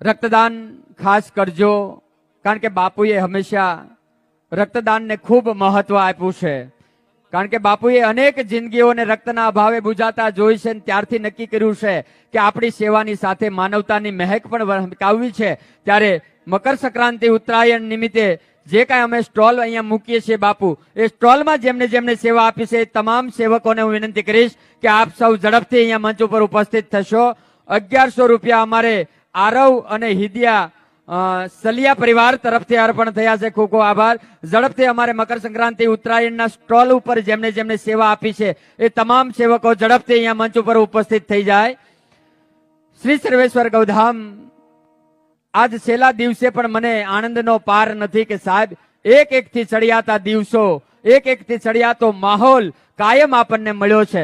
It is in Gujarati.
રક્તદાન ખાસ કરજો, કારણ કે બાપુએ હંમેશા રક્તદાનને ખૂબ મહત્વ આપ્યું છે. કારણ કે બાપુએ અનેક જિંદગીઓને રક્તના અભાવે બુજાતા જોઈ છે, ત્યારથી નક્કી કર્યું છે કે આપણી સેવાની સાથે માનવતાની મહેક પણ વહેંચાવવી છે. ત્યારે મકર સંક્રાંતિ ઉત્તરાયણ નિમિત્તે જે કાંઈ અમે સ્ટોલ અહીંયા મૂકીએ છીએ બાપુ, એ સ્ટોલમાં જેમને જેમને સેવા આપી છે એ તમામ સેવકોને હું વિનંતી કરીશ કે આપ સૌ ઝડપથી અહીંયા મંચ ઉપર ઉપસ્થિત થશો. 1100 રૂપિયા અમારે આરવ અને હિદિયા સલિયા પરિવાર તરફથી અર્પણ થયા છે. ખૂબ ખૂબ આભાર. ઝડપથી અમારે મકર સંક્રાંતિ ઉત્તરાયણના સ્ટોલ ઉપર જેમને જેમને સેવા આપી છે એ તમામ સેવકો ઝડપથી અહીંયા મંચ ઉપર ઉપસ્થિત થઈ જાય. શ્રી સર્વેશ્વર ગૌધામ આજ છેલ્લા દિવસે પણ મને આનંદનો પાર નથી કે સાહેબ એક એકથી ચડિયાતા દિવસો, એક એકથી ચડિયાતો માહોલ કાયમ આપણને મળ્યો છે.